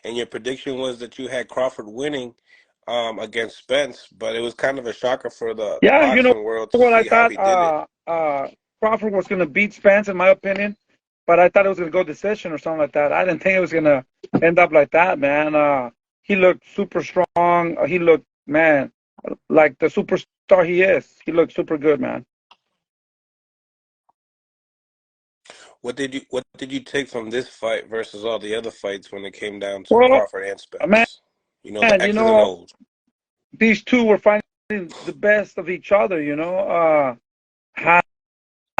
and your prediction was that you had Crawford winning against Spence, but it was kind of a shocker for the Yeah, you know boxing world to what I see how thought? he did it. Crawford was going to beat Spence, in my opinion, but I thought it was going to go decision or something like that. I didn't think it was going to end up like that, man. He looked super strong. He looked, man, like the superstar he is. He looked super good, man. What did you take from this fight versus all the other fights when it came down to Well, Crawford and man, Spence? You know, the you X's and know, O's. these two were fighting the best of each other, you know.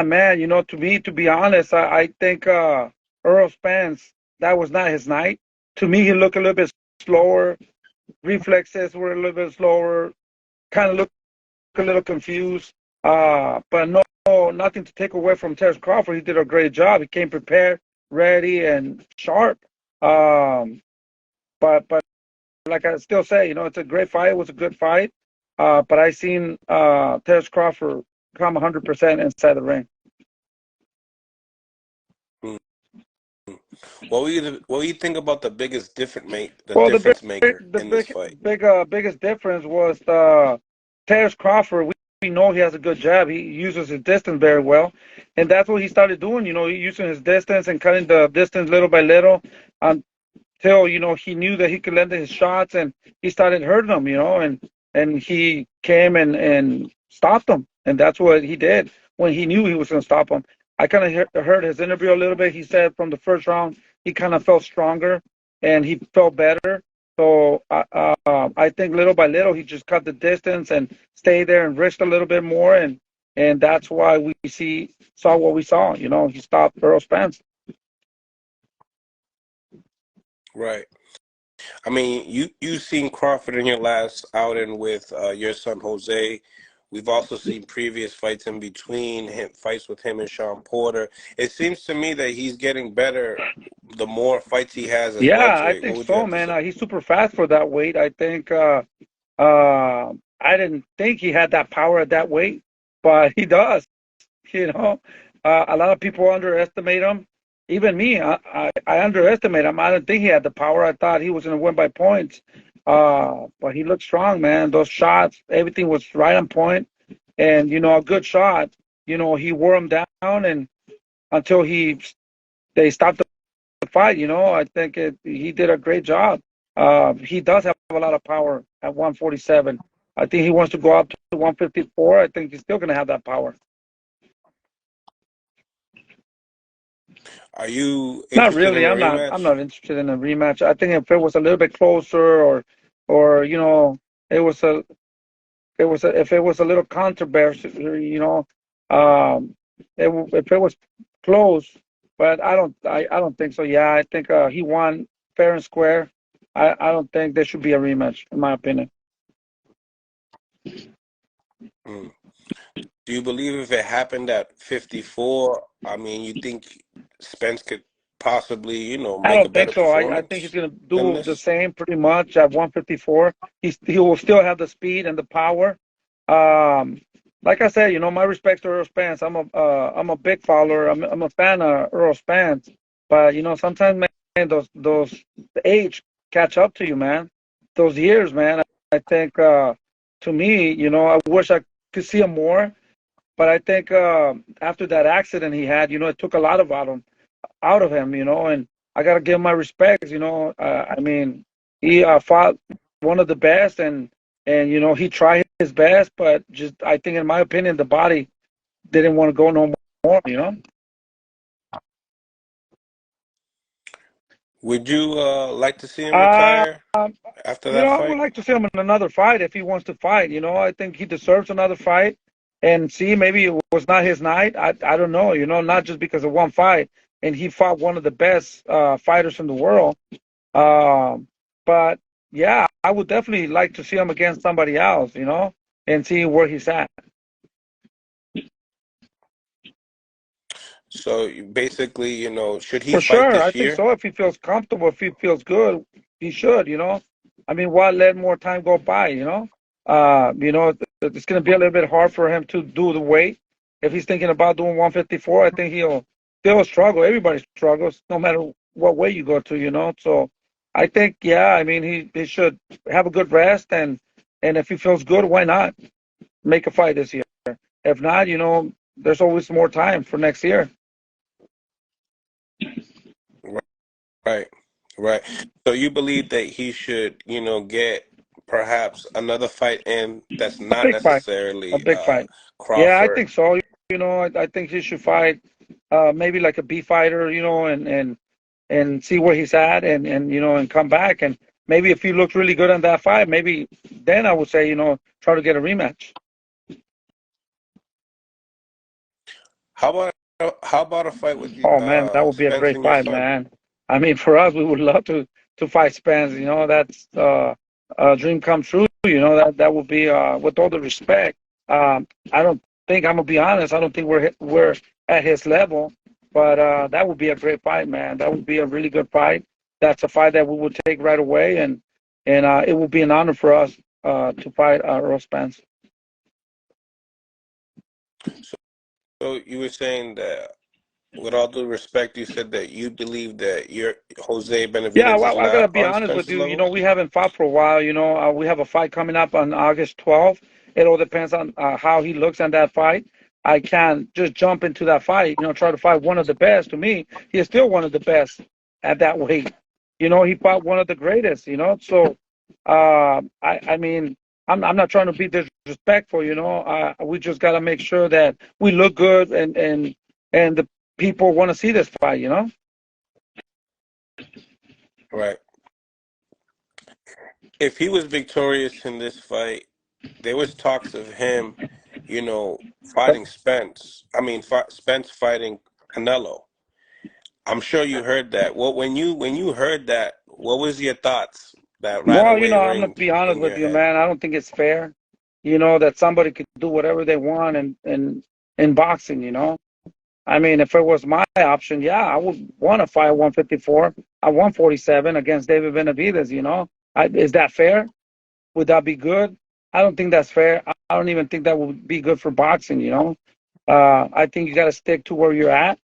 Man, you know, to me, to be honest, I think Errol Spence, that was not his night. To me, he looked a little bit slower. Reflexes were a little bit slower. Kind of looked a little confused. But no, nothing to take away from Terrence Crawford. He did a great job. He came prepared, ready, and sharp. Um, but like I still say, you know, it's a great fight. It was a good fight. But I seen Terrence Crawford come 100% inside the ring. Mm. What do you think about the Well, difference maker the in this fight? biggest difference was Terrence Crawford. We know he has a good jab. He uses his distance very well, and that's what he started doing. You know, he using his distance and cutting the distance little by little until you know he knew that he could land his shots, and he started hurting them. You know, and he came and stopped him, and that's what he did when he knew he was going to stop him. I kind of heard his interview a little bit. He said from the first round he kind of felt stronger and he felt better. So I think little by little he just cut the distance and stayed there and risked a little bit more, and that's why we saw what we saw. You know, he stopped Errol Spence. Right. I mean, you've seen Crawford in your last outing with your son Jose. We've also seen previous fights in between him, fights with him and Sean Porter. It seems to me that he's getting better the more fights he has as Yeah, I welterweight. What think would you so, have to man. say? He's super fast for that weight. I think I didn't think he had that power at that weight, but he does. You know, a lot of people underestimate him. Even me, I underestimate him. I didn't think he had the power. I thought he was going to win by points. But he looked strong, man. Those shots, everything was right on point. And, you know, a good shot, you know, he wore him down and until they stopped the fight, you know, I think he did a great job. He does have a lot of power at 147. I think he wants to go up to 154. I think he's still going to have that power. Are you Not interested really. in a I'm rematch? not interested in a rematch. I think if it was a little bit closer, or you know, it was a if it was a little controversial, you know, um, if it was close, but I don't think so. Yeah, I think he won fair and square. I don't think there should be a rematch, in my opinion. Mm. Do you believe if it happened at 54, I mean, you think Spence could possibly, I make a don't think better so. I think he's performance gonna than do the this? same pretty much at 154. He will still have the speed and the power. Um, like I said, you know, my respects to Earl Spence. I'm a big follower. I'm a fan of Earl Spence. But you know, sometimes man, those the age catch up to you, man. Those years, man. I think to me, you know, I wish I could see him more. But I think after that accident he had, you know, it took a lot of out of him, you know, and I gotta give him my respects, you know. I mean, he fought one of the best, and you know he tried his best, but just I think, in my opinion, the body didn't want to go no more, you know. Would you like to see him Uh, retire after you know, that I would fight? like to see him in another fight if he wants to fight. You know, I think he deserves another fight, and see, maybe it was not his night. I don't know, you know, not just because of one fight, and he fought one of the best fighters in the world. Um, but yeah, I would definitely like to see him against somebody else, you know, and see where he's at. So basically, should he For fight sure, I this think year? so. If he feels comfortable, if he feels good, he should, you know. I mean, why let more time go by, you know? You know, it's going to be a little bit hard for him to do the weight. If he's thinking about doing 154, I think he'll struggle. Everybody struggles, no matter what way you go to, you know. So I think, yeah, I mean, he should have a good rest, and if he feels good, why not make a fight this year? If not, there's always more time for next year. Right, right. So you believe that he should, get perhaps another fight in that's A not big fight, a necessarily big fight. Yeah, I Crawford. think so. I think he should fight maybe like a B fighter, and see where he's at, and come back, and maybe if he looks really good on that fight, maybe then I would say, try to get a rematch. How about a fight with Oh man, that would be a Spence great and your fight, son? man. I mean, for us, we would love to fight Spence. That's a dream come true. That would be with all the respect. I don't think I'm gonna be honest. I don't think we're at his level, but that would be a great fight, man. That would be a really good fight. That's a fight that we would take right away, and it would be an honor for us to fight Errol Spence. So, so you were saying that, with all due respect, you said that you believe that your Jose Yeah, Benavidez is well, I gotta not be on honest with Spence's you. level? We haven't fought for a while. We have a fight coming up on August 12th. It all depends on how he looks in that fight. I can't just jump into that fight. Try to fight one of the best. To me, he is still one of the best at that weight. He fought one of the greatest. So I mean, I'm not trying to be disrespectful. We just gotta make sure that we look good, and the people want to see this fight. Right. If he was victorious in this fight, there was talks of him, fighting Spence. I mean, Spence fighting Canelo. I'm sure you heard that. When you heard that, what was your thoughts that right Well, away I'm gonna ringed be honest in with your you, head? man. I don't think it's fair, that somebody could do whatever they want in boxing, I mean, if it was my option, yeah, I would want to fight 154 at 147 against David Benavidez, Is that fair? Would that be good? I don't think that's fair. I don't even think that would be good for boxing, I think you got to stick to where you're at.